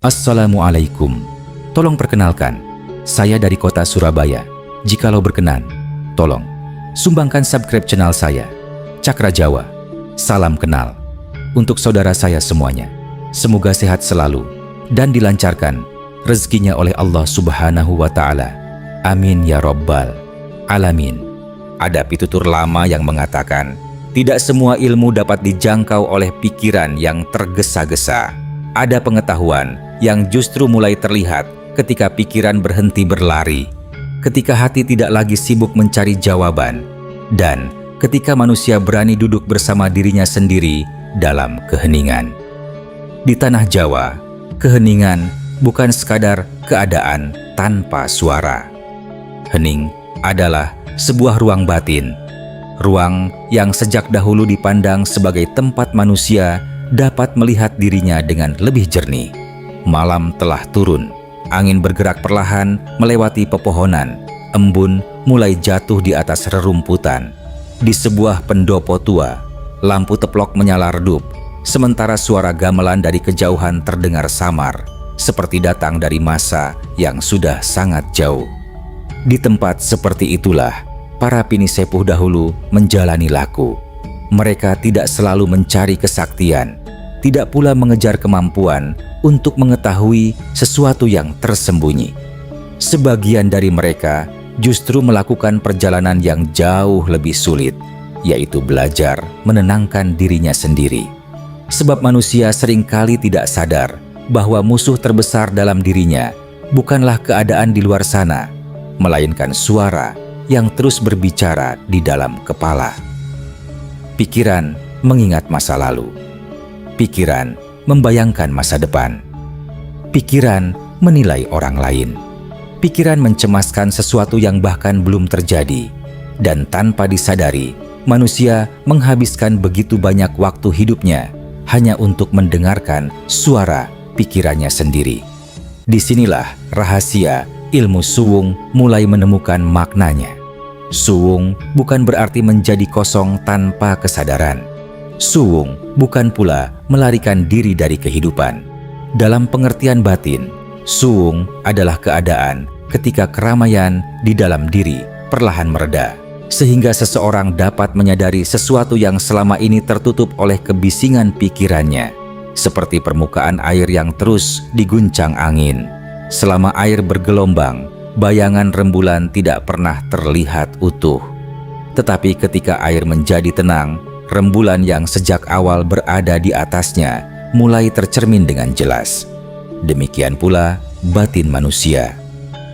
Assalamualaikum. Tolong perkenalkan, saya dari kota Surabaya. Jikalau berkenan, tolong sumbangkan subscribe channel saya, Cakra Jawa. Salam kenal untuk saudara saya semuanya. Semoga sehat selalu dan dilancarkan rezekinya oleh Allah Subhanahu wa Ta'ala. Amin ya Rabbal Alamin. Ada pitutur lama yang mengatakan, tidak semua ilmu dapat dijangkau oleh pikiran yang tergesa-gesa. Ada pengetahuan yang justru mulai terlihat ketika pikiran berhenti berlari, ketika hati tidak lagi sibuk mencari jawaban, dan ketika manusia berani duduk bersama dirinya sendiri dalam keheningan. Di tanah Jawa, keheningan bukan sekadar keadaan tanpa suara. Hening adalah sebuah ruang batin, ruang yang sejak dahulu dipandang sebagai tempat manusia dapat melihat dirinya dengan lebih jernih. Malam telah turun, angin bergerak perlahan melewati pepohonan, embun mulai jatuh di atas rerumputan. Di sebuah pendopo tua, lampu teplok menyala redup, sementara suara gamelan dari kejauhan terdengar samar, seperti datang dari masa yang sudah sangat jauh. Di tempat seperti itulah para pinisepuh dahulu menjalani laku. Mereka tidak selalu mencari kesaktian, tidak pula mengejar kemampuan untuk mengetahui sesuatu yang tersembunyi. Sebagian dari mereka justru melakukan perjalanan yang jauh lebih sulit, yaitu belajar menenangkan dirinya sendiri. Sebab manusia seringkali tidak sadar bahwa musuh terbesar dalam dirinya bukanlah keadaan di luar sana, melainkan suara yang terus berbicara di dalam kepala. Pikiran mengingat masa lalu. Pikiran membayangkan masa depan. Pikiran menilai orang lain. Pikiran mencemaskan sesuatu yang bahkan belum terjadi. Dan tanpa disadari, manusia menghabiskan begitu banyak waktu hidupnya hanya untuk mendengarkan suara pikirannya sendiri. Disinilah rahasia ilmu suwung mulai menemukan maknanya. Suwung bukan berarti menjadi kosong tanpa kesadaran. Suwung bukan pula melarikan diri dari kehidupan. Dalam pengertian batin, suwung adalah keadaan ketika keramaian di dalam diri perlahan mereda, sehingga seseorang dapat menyadari sesuatu yang selama ini tertutup oleh kebisingan pikirannya, seperti permukaan air yang terus diguncang angin. Selama air bergelombang, bayangan rembulan tidak pernah terlihat utuh. Tetapi ketika air menjadi tenang, rembulan yang sejak awal berada di atasnya mulai tercermin dengan jelas. Demikian pula batin manusia.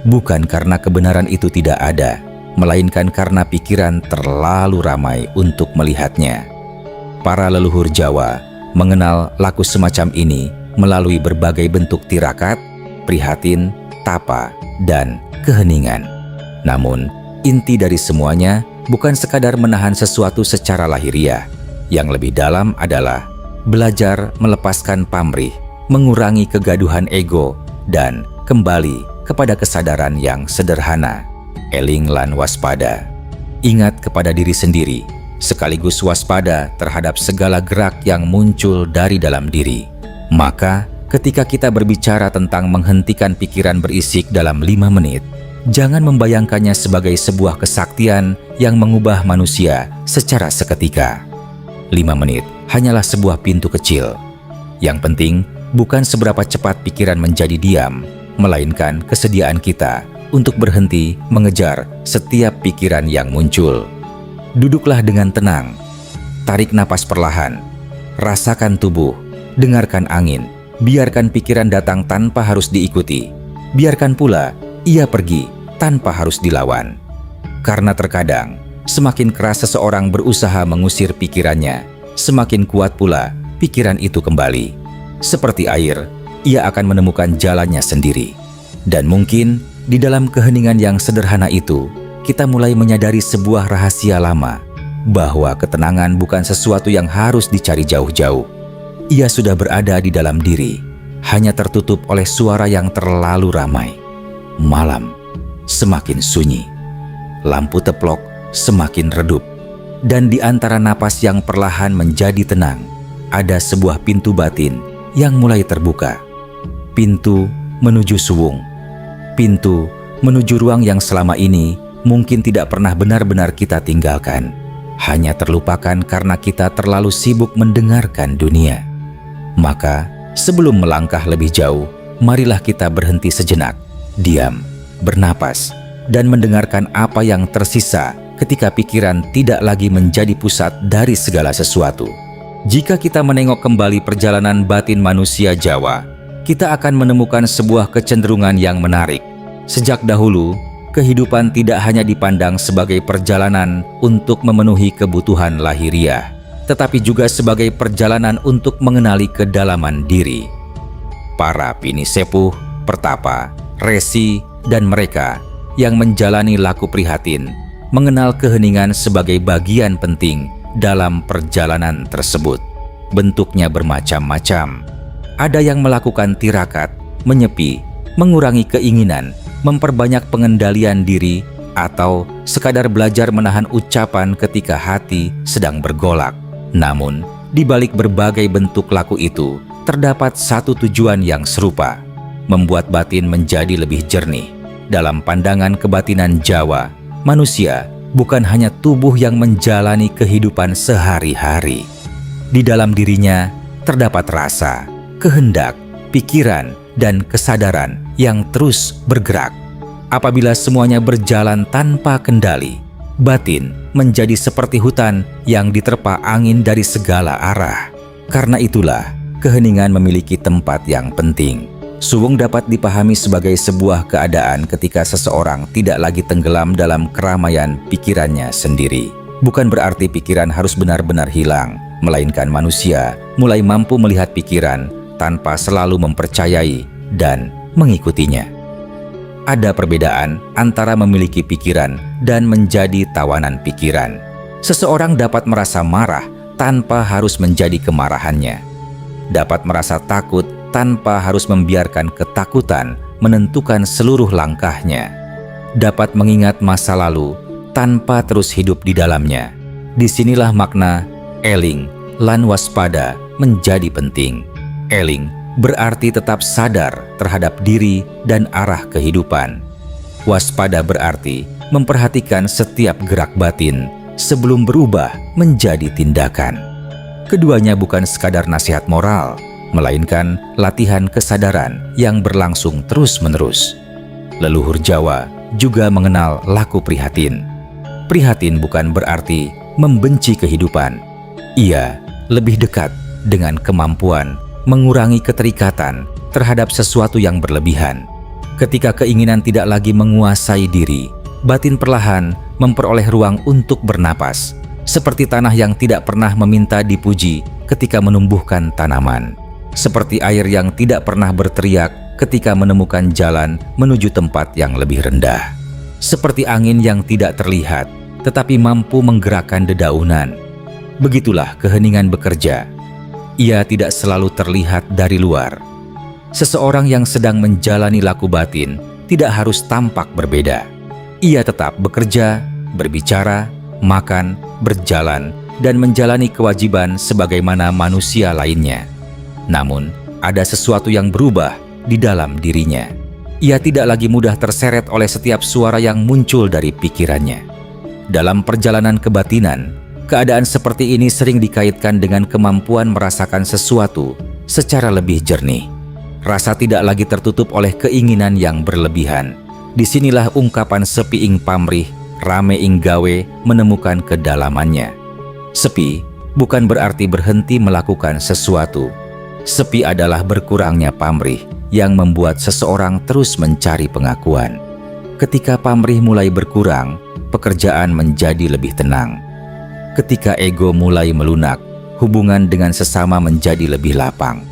Bukan karena kebenaran itu tidak ada, melainkan karena pikiran terlalu ramai untuk melihatnya. Para leluhur Jawa mengenal laku semacam ini melalui berbagai bentuk tirakat, prihatin, tapa, dan keheningan. Namun, inti dari semuanya bukan sekadar menahan sesuatu secara lahiriah. Yang lebih dalam adalah belajar melepaskan pamrih, mengurangi kegaduhan ego, dan kembali kepada kesadaran yang sederhana. Eling lan waspada. Ingat kepada diri sendiri, sekaligus waspada terhadap segala gerak yang muncul dari dalam diri. Maka, ketika kita berbicara tentang menghentikan pikiran berisik dalam 5 menit, jangan membayangkannya sebagai sebuah kesaktian yang mengubah manusia secara seketika. 5 menit hanyalah sebuah pintu kecil. Yang penting bukan seberapa cepat pikiran menjadi diam, melainkan kesediaan kita untuk berhenti mengejar setiap pikiran yang muncul. Duduklah dengan tenang, tarik napas perlahan, rasakan tubuh, dengarkan angin. Biarkan pikiran datang tanpa harus diikuti. Biarkan pula ia pergi tanpa harus dilawan. Karena terkadang, semakin keras seseorang berusaha mengusir pikirannya, semakin kuat pula pikiran itu kembali. Seperti air, ia akan menemukan jalannya sendiri. Dan mungkin di dalam keheningan yang sederhana itu, kita mulai menyadari sebuah rahasia lama, bahwa ketenangan bukan sesuatu yang harus dicari jauh-jauh. Ia sudah berada di dalam diri, hanya tertutup oleh suara yang terlalu ramai. Malam semakin sunyi, lampu teplok semakin redup, dan di antara napas yang perlahan menjadi tenang, ada sebuah pintu batin yang mulai terbuka. pintu menuju suwung, pintu menuju ruang yang selama ini mungkin tidak pernah benar-benar kita tinggalkan, hanya terlupakan karena kita terlalu sibuk mendengarkan dunia. Maka, sebelum melangkah lebih jauh, marilah kita berhenti sejenak, diam, bernapas, dan mendengarkan apa yang tersisa ketika pikiran tidak lagi menjadi pusat dari segala sesuatu. Jika kita menengok kembali perjalanan batin manusia Jawa, kita akan menemukan sebuah kecenderungan yang menarik. Sejak dahulu, kehidupan tidak hanya dipandang sebagai perjalanan untuk memenuhi kebutuhan lahiriah, tetapi juga sebagai perjalanan untuk mengenali kedalaman diri. Para pinisepuh, pertapa, resi, dan mereka yang menjalani laku prihatin mengenal keheningan sebagai bagian penting dalam perjalanan tersebut. Bentuknya bermacam-macam. Ada yang melakukan tirakat, menyepi, mengurangi keinginan, memperbanyak pengendalian diri, atau sekadar belajar menahan ucapan ketika hati sedang bergolak. Namun, di balik berbagai bentuk laku itu, terdapat satu tujuan yang serupa, membuat batin menjadi lebih jernih. Dalam pandangan kebatinan Jawa, manusia bukan hanya tubuh yang menjalani kehidupan sehari-hari. Di dalam dirinya terdapat rasa, kehendak, pikiran, dan kesadaran yang terus bergerak. Apabila semuanya berjalan tanpa kendali, batin menjadi seperti hutan yang diterpa angin dari segala arah. Karena itulah, keheningan memiliki tempat yang penting. Suwung dapat dipahami sebagai sebuah keadaan ketika seseorang tidak lagi tenggelam dalam keramaian pikirannya sendiri. Bukan berarti pikiran harus benar-benar hilang, melainkan manusia mulai mampu melihat pikiran tanpa selalu mempercayai dan mengikutinya. Ada perbedaan antara memiliki pikiran dan menjadi tawanan pikiran. Seseorang dapat merasa marah tanpa harus menjadi kemarahannya. Dapat merasa takut tanpa harus membiarkan ketakutan menentukan seluruh langkahnya. Dapat mengingat masa lalu tanpa terus hidup di dalamnya. Disinilah makna eling lan waspada menjadi penting. Eling berarti tetap sadar terhadap diri dan arah kehidupan. Waspada berarti memperhatikan setiap gerak batin sebelum berubah menjadi tindakan. Keduanya bukan sekadar nasihat moral, melainkan latihan kesadaran yang berlangsung terus-menerus. Leluhur Jawa juga mengenal laku prihatin. Prihatin bukan berarti membenci kehidupan. Ia lebih dekat dengan kemampuan mengurangi keterikatan terhadap sesuatu yang berlebihan. Ketika keinginan tidak lagi menguasai diri, batin perlahan memperoleh ruang untuk bernapas, seperti tanah yang tidak pernah meminta dipuji ketika menumbuhkan tanaman, seperti air yang tidak pernah berteriak ketika menemukan jalan menuju tempat yang lebih rendah, seperti angin yang tidak terlihat tetapi mampu menggerakkan dedaunan. Begitulah keheningan bekerja. Ia tidak selalu terlihat dari luar. Seseorang yang sedang menjalani laku batin tidak harus tampak berbeda. Ia tetap bekerja, berbicara, makan, berjalan, dan menjalani kewajiban sebagaimana manusia lainnya. Namun, ada sesuatu yang berubah di dalam dirinya. Ia tidak lagi mudah terseret oleh setiap suara yang muncul dari pikirannya. Dalam perjalanan kebatinan, keadaan seperti ini sering dikaitkan dengan kemampuan merasakan sesuatu secara lebih jernih. Rasa tidak lagi tertutup oleh keinginan yang berlebihan. Disinilah ungkapan sepi ing pamrih, rame ing gawe menemukan kedalamannya. Sepi bukan berarti berhenti melakukan sesuatu. Sepi adalah berkurangnya pamrih yang membuat seseorang terus mencari pengakuan. Ketika pamrih mulai berkurang, pekerjaan menjadi lebih tenang. Ketika ego mulai melunak, hubungan dengan sesama menjadi lebih lapang.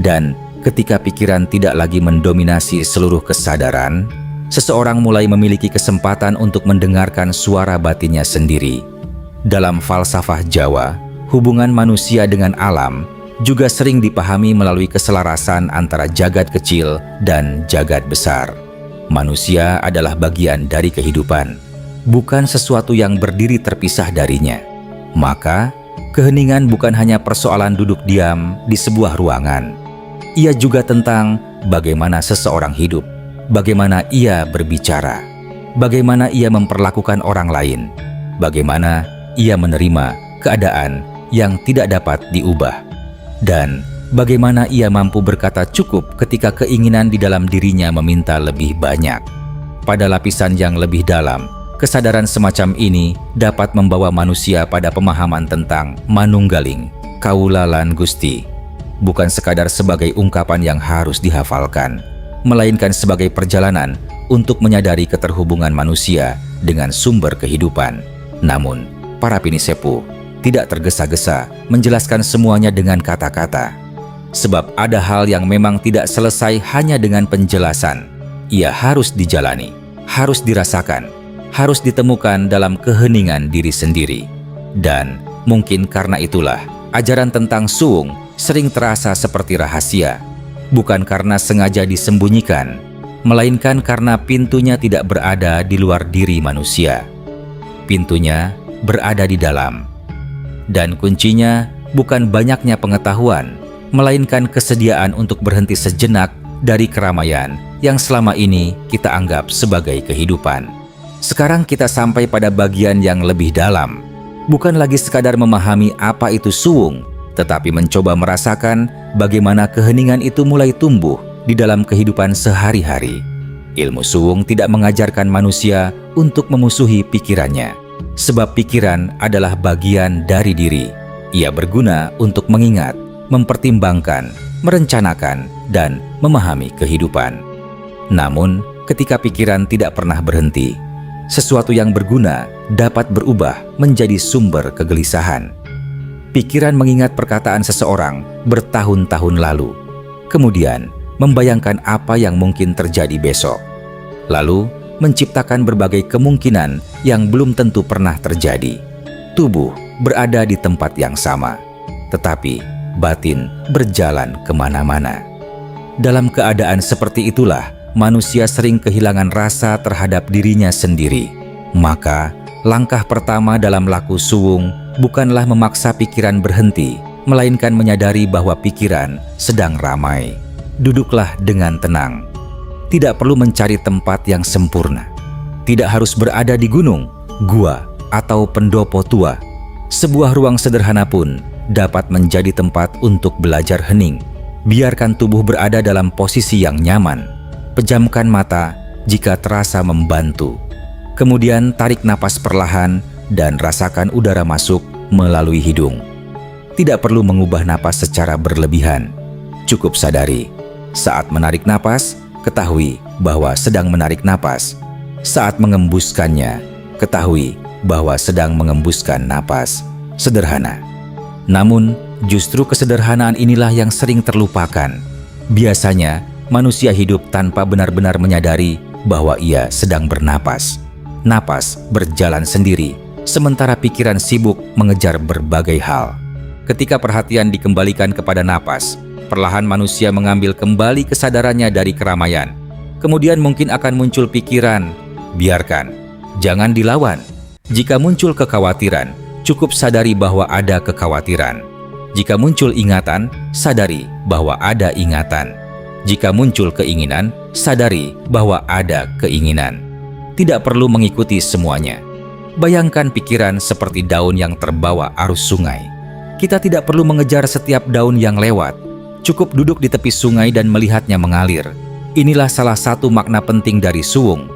Dan ketika pikiran tidak lagi mendominasi seluruh kesadaran, seseorang mulai memiliki kesempatan untuk mendengarkan suara batinnya sendiri. Dalam falsafah Jawa, hubungan manusia dengan alam juga sering dipahami melalui keselarasan antara jagat kecil dan jagat besar. Manusia adalah bagian dari kehidupan, bukan sesuatu yang berdiri terpisah darinya. Maka, keheningan bukan hanya persoalan duduk diam di sebuah ruangan. Ia juga tentang bagaimana seseorang hidup, bagaimana ia berbicara, bagaimana ia memperlakukan orang lain, bagaimana ia menerima keadaan yang tidak dapat diubah, dan bagaimana ia mampu berkata cukup ketika keinginan di dalam dirinya meminta lebih banyak. Pada lapisan yang lebih dalam, kesadaran semacam ini dapat membawa manusia pada pemahaman tentang manunggaling, kaula lan Gusti, bukan sekadar sebagai ungkapan yang harus dihafalkan, melainkan sebagai perjalanan untuk menyadari keterhubungan manusia dengan sumber kehidupan. Namun, para pinisepuh tidak tergesa-gesa menjelaskan semuanya dengan kata-kata. Sebab ada hal yang memang tidak selesai hanya dengan penjelasan. Ia harus dijalani, harus dirasakan, harus ditemukan dalam keheningan diri sendiri. Dan mungkin karena itulah ajaran tentang suwung sering terasa seperti rahasia, bukan karena sengaja disembunyikan, melainkan karena pintunya tidak berada di luar diri manusia. Pintunya berada di dalam. Dan kuncinya bukan banyaknya pengetahuan, melainkan kesediaan untuk berhenti sejenak dari keramaian yang selama ini kita anggap sebagai kehidupan. Sekarang kita sampai pada bagian yang lebih dalam. Bukan lagi sekadar memahami apa itu suwung, tetapi mencoba merasakan bagaimana keheningan itu mulai tumbuh di dalam kehidupan sehari-hari. Ilmu suwung tidak mengajarkan manusia untuk memusuhi pikirannya, sebab pikiran adalah bagian dari diri. Ia berguna untuk mengingat, mempertimbangkan, merencanakan, dan memahami kehidupan. Namun, ketika pikiran tidak pernah berhenti, sesuatu yang berguna dapat berubah menjadi sumber kegelisahan. Pikiran mengingat perkataan seseorang bertahun-tahun lalu, kemudian membayangkan apa yang mungkin terjadi besok, lalu menciptakan berbagai kemungkinan yang belum tentu pernah terjadi. Tubuh berada di tempat yang sama, tetapi batin berjalan kemana-mana. Dalam keadaan seperti itulah, manusia sering kehilangan rasa terhadap dirinya sendiri. Maka, langkah pertama dalam laku suwung bukanlah memaksa pikiran berhenti, melainkan menyadari bahwa pikiran sedang ramai. Duduklah dengan tenang. Tidak perlu mencari tempat yang sempurna. Tidak harus berada di gunung, gua, atau pendopo tua. Sebuah ruang sederhana pun dapat menjadi tempat untuk belajar hening. Biarkan tubuh berada dalam posisi yang nyaman. Pejamkan mata jika terasa membantu. Kemudian tarik napas perlahan dan rasakan udara masuk melalui hidung. Tidak perlu mengubah napas secara berlebihan. Cukup sadari, saat menarik napas, ketahui bahwa sedang menarik napas. Saat mengembuskannya, ketahui bahwa sedang mengembuskan napas. Sederhana. Namun, justru kesederhanaan inilah yang sering terlupakan. Biasanya, manusia hidup tanpa benar-benar menyadari bahwa ia sedang bernapas. Napas berjalan sendiri, sementara pikiran sibuk mengejar berbagai hal. Ketika perhatian dikembalikan kepada napas, perlahan manusia mengambil kembali kesadarannya dari keramaian. Kemudian mungkin akan muncul pikiran, biarkan, jangan dilawan. Jika muncul kekhawatiran, cukup sadari bahwa ada kekhawatiran. Jika muncul ingatan, sadari bahwa ada ingatan. Jika muncul keinginan, sadari bahwa ada keinginan. Tidak perlu mengikuti semuanya. Bayangkan pikiran seperti daun yang terbawa arus sungai. Kita tidak perlu mengejar setiap daun yang lewat. Cukup duduk di tepi sungai dan melihatnya mengalir. Inilah salah satu makna penting dari suwung.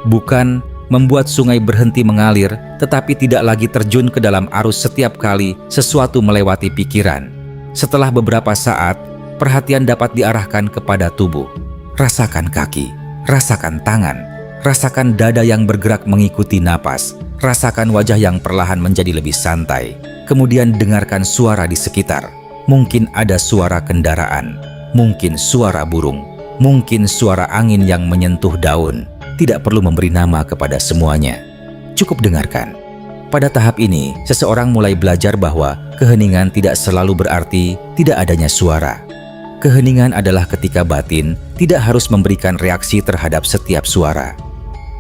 Bukan membuat sungai berhenti mengalir, tetapi tidak lagi terjun ke dalam arus setiap kali sesuatu melewati pikiran. Setelah beberapa saat, perhatian dapat diarahkan kepada tubuh. Rasakan kaki, rasakan tangan, rasakan dada yang bergerak mengikuti napas, rasakan wajah yang perlahan menjadi lebih santai. Kemudian dengarkan suara di sekitar. Mungkin ada suara kendaraan, mungkin suara burung, mungkin suara angin yang menyentuh daun. Tidak perlu memberi nama kepada semuanya. Cukup dengarkan. Pada tahap ini, seseorang mulai belajar bahwa keheningan tidak selalu berarti tidak adanya suara. Keheningan adalah ketika batin tidak harus memberikan reaksi terhadap setiap suara.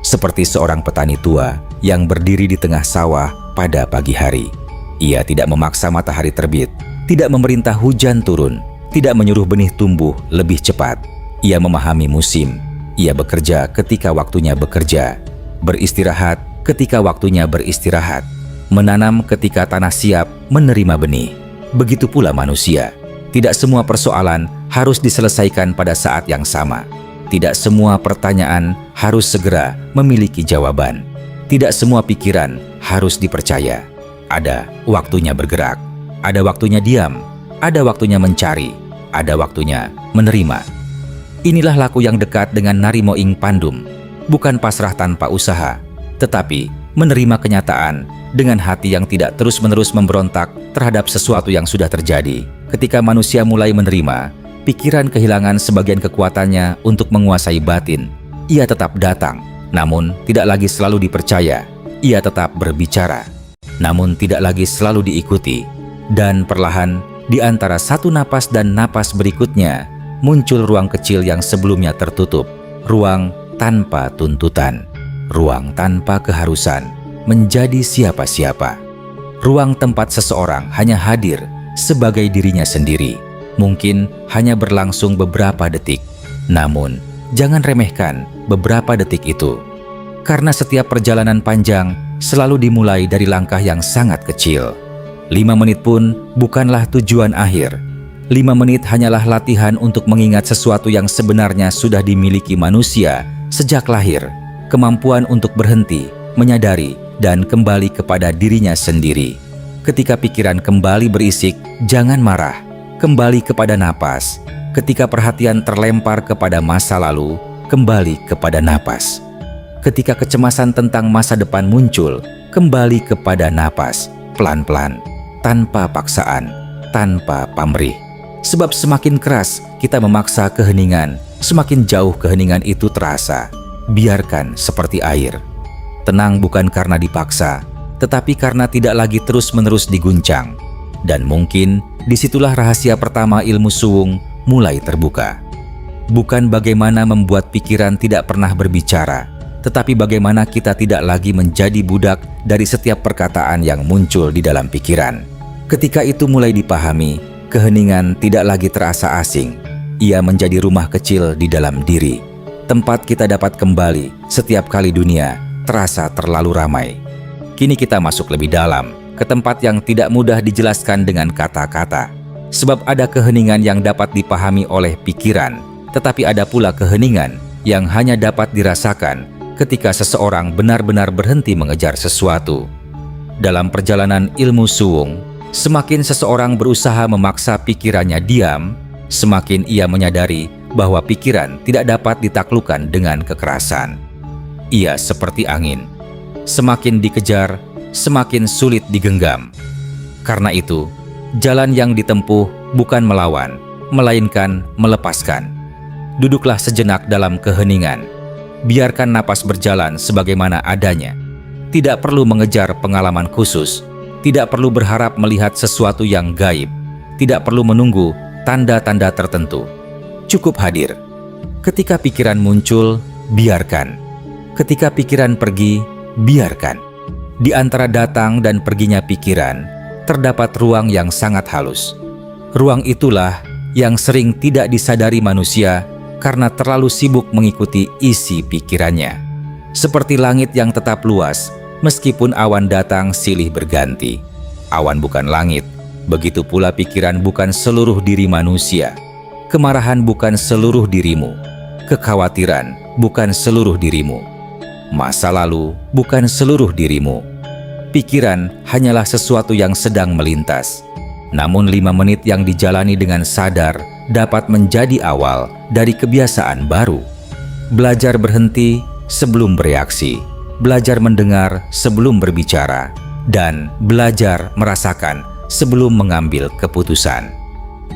Seperti seorang petani tua yang berdiri di tengah sawah pada pagi hari. Ia tidak memaksa matahari terbit, tidak memerintah hujan turun, tidak menyuruh benih tumbuh lebih cepat. Ia memahami musim. Ia bekerja ketika waktunya bekerja, beristirahat ketika waktunya beristirahat, menanam ketika tanah siap menerima benih. Begitu pula manusia. Tidak semua persoalan harus diselesaikan pada saat yang sama. Tidak semua pertanyaan harus segera memiliki jawaban. Tidak semua pikiran harus dipercaya. Ada waktunya bergerak, ada waktunya diam, ada waktunya mencari, ada waktunya menerima. Inilah laku yang dekat dengan Narimo Ing Pandum, bukan pasrah tanpa usaha, tetapi menerima kenyataan dengan hati yang tidak terus-menerus memberontak terhadap sesuatu yang sudah terjadi. Ketika manusia mulai menerima, pikiran kehilangan sebagian kekuatannya untuk menguasai batin. Ia tetap datang, namun tidak lagi selalu dipercaya. Ia tetap berbicara, namun tidak lagi selalu diikuti. Dan perlahan, di antara satu napas dan napas berikutnya, muncul ruang kecil yang sebelumnya tertutup. Ruang tanpa tuntutan, ruang tanpa keharusan menjadi siapa-siapa. Ruang tempat seseorang hanya hadir sebagai dirinya sendiri. Mungkin hanya berlangsung beberapa detik, namun jangan remehkan beberapa detik itu. Karena setiap perjalanan panjang selalu dimulai dari langkah yang sangat kecil. 5 menit pun bukanlah tujuan akhir. 5 menit hanyalah latihan untuk mengingat sesuatu yang sebenarnya sudah dimiliki manusia sejak lahir. Kemampuan untuk berhenti, menyadari, dan kembali kepada dirinya sendiri. Ketika pikiran kembali berisik, jangan marah. Kembali kepada napas. Ketika perhatian terlempar kepada masa lalu, kembali kepada napas. Ketika kecemasan tentang masa depan muncul, kembali kepada napas, pelan-pelan, tanpa paksaan, tanpa pamrih. Sebab semakin keras kita memaksa keheningan, semakin jauh keheningan itu terasa. Biarkan seperti air. Tenang bukan karena dipaksa, tetapi karena tidak lagi terus-menerus diguncang. Dan mungkin disitulah rahasia pertama ilmu suwung mulai terbuka. Bukan bagaimana membuat pikiran tidak pernah berbicara, tetapi bagaimana kita tidak lagi menjadi budak dari setiap perkataan yang muncul di dalam pikiran. Ketika itu mulai dipahami, keheningan tidak lagi terasa asing. Ia menjadi rumah kecil di dalam diri, tempat kita dapat kembali setiap kali dunia terasa terlalu ramai. Kini kita masuk lebih dalam, ke tempat yang tidak mudah dijelaskan dengan kata-kata. Sebab ada keheningan yang dapat dipahami oleh pikiran, tetapi ada pula keheningan yang hanya dapat dirasakan ketika seseorang benar-benar berhenti mengejar sesuatu. Dalam perjalanan ilmu suwung, semakin seseorang berusaha memaksa pikirannya diam, semakin ia menyadari bahwa pikiran tidak dapat ditaklukkan dengan kekerasan. Ia seperti angin. Semakin dikejar, semakin sulit digenggam. Karena itu, jalan yang ditempuh bukan melawan, melainkan melepaskan. Duduklah sejenak dalam keheningan. Biarkan napas berjalan sebagaimana adanya. Tidak perlu mengejar pengalaman khusus. Tidak perlu berharap melihat sesuatu yang gaib. Tidak perlu menunggu tanda-tanda tertentu. Cukup hadir. Ketika pikiran muncul, biarkan. Ketika pikiran pergi, biarkan. Di antara datang dan perginya pikiran, terdapat ruang yang sangat halus. Ruang itulah yang sering tidak disadari manusia karena terlalu sibuk mengikuti isi pikirannya. Seperti langit yang tetap luas, meskipun awan datang silih berganti. Awan bukan langit, begitu pula pikiran bukan seluruh diri manusia. Kemarahan bukan seluruh dirimu. Kekhawatiran bukan seluruh dirimu. Masa lalu bukan seluruh dirimu. Pikiran hanyalah sesuatu yang sedang melintas. Namun 5 menit yang dijalani dengan sadar dapat menjadi awal dari kebiasaan baru. Belajar berhenti sebelum bereaksi, belajar mendengar sebelum berbicara, dan belajar merasakan sebelum mengambil keputusan.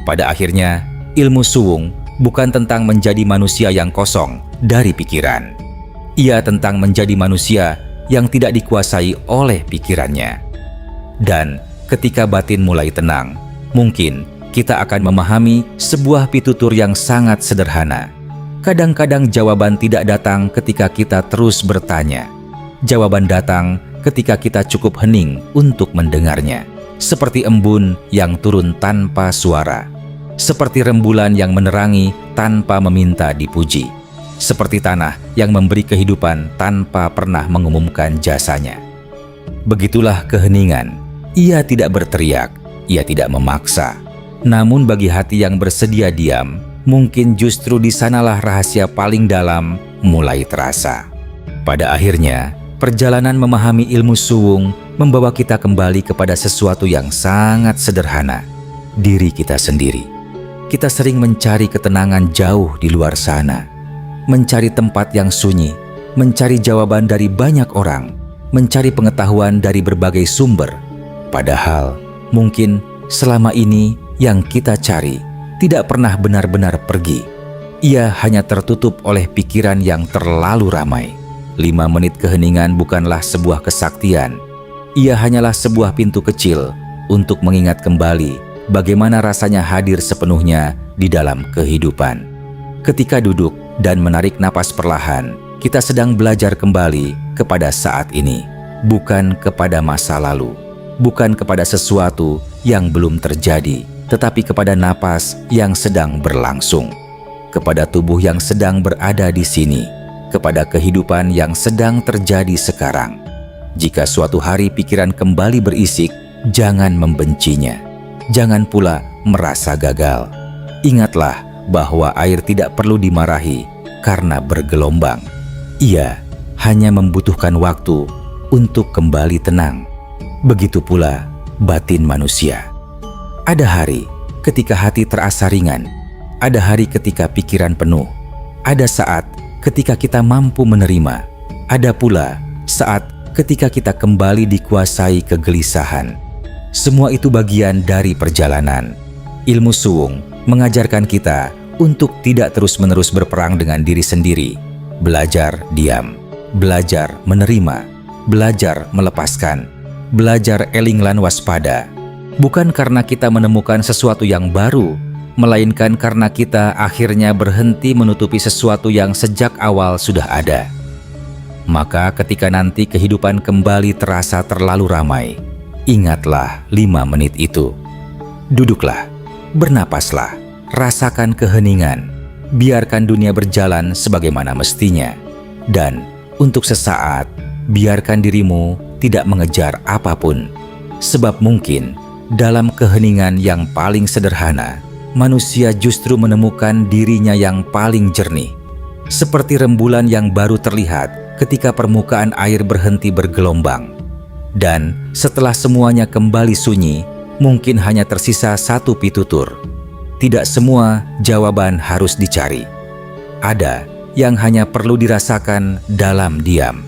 Pada akhirnya, ilmu suwung bukan tentang menjadi manusia yang kosong dari pikiran. Ia tentang menjadi manusia yang tidak dikuasai oleh pikirannya. Dan ketika batin mulai tenang, mungkin kita akan memahami sebuah pitutur yang sangat sederhana. Kadang-kadang jawaban tidak datang ketika kita terus bertanya. Jawaban datang ketika kita cukup hening untuk mendengarnya. Seperti embun yang turun tanpa suara. seperti rembulan yang menerangi tanpa meminta dipuji, seperti tanah yang memberi kehidupan tanpa pernah mengumumkan jasanya. Begitulah keheningan. Ia tidak berteriak, ia tidak memaksa. Namun bagi hati yang bersedia diam, mungkin justru di sanalah rahasia paling dalam mulai terasa. Pada akhirnya, perjalanan memahami ilmu suwung membawa kita kembali kepada sesuatu yang sangat sederhana, diri kita sendiri. Kita sering mencari ketenangan jauh di luar sana, mencari tempat yang sunyi, mencari jawaban dari banyak orang, mencari pengetahuan dari berbagai sumber. Padahal, mungkin selama ini yang kita cari tidak pernah benar-benar pergi. Ia hanya tertutup oleh pikiran yang terlalu ramai. 5 menit keheningan bukanlah sebuah kesaktian. Ia hanyalah sebuah pintu kecil untuk mengingat kembali bagaimana rasanya hadir sepenuhnya di dalam kehidupan. Ketika duduk dan menarik napas perlahan, kita sedang belajar kembali kepada saat ini, bukan kepada masa lalu, bukan kepada sesuatu yang belum terjadi, tetapi kepada napas yang sedang berlangsung, kepada tubuh yang sedang berada di sini, kepada kehidupan yang sedang terjadi sekarang. Jika suatu hari pikiran kembali berisik, jangan membencinya. Jangan pula merasa gagal. Ingatlah bahwa air tidak perlu dimarahi karena bergelombang. Ia hanya membutuhkan waktu untuk kembali tenang. Begitu pula batin manusia. Ada hari ketika hati terasa ringan, ada hari ketika pikiran penuh, ada saat ketika kita mampu menerima, ada pula saat ketika kita kembali dikuasai kegelisahan. Semua itu bagian dari perjalanan. Ilmu suwung mengajarkan kita untuk tidak terus-menerus berperang dengan diri sendiri, belajar diam, belajar menerima, belajar melepaskan, belajar eling lan waspada. Bukan karena kita menemukan sesuatu yang baru, melainkan karena kita akhirnya berhenti menutupi sesuatu yang sejak awal sudah ada. Maka ketika nanti kehidupan kembali terasa terlalu ramai, ingatlah 5 menit itu. Duduklah, bernapaslah, rasakan keheningan, biarkan dunia berjalan sebagaimana mestinya. Dan untuk sesaat, biarkan dirimu tidak mengejar apapun. Sebab mungkin dalam keheningan yang paling sederhana, manusia justru menemukan dirinya yang paling jernih. Seperti rembulan yang baru terlihat ketika permukaan air berhenti bergelombang. Dan setelah semuanya kembali sunyi, mungkin hanya tersisa satu pitutur. Tidak semua jawaban harus dicari. Ada yang hanya perlu dirasakan dalam diam.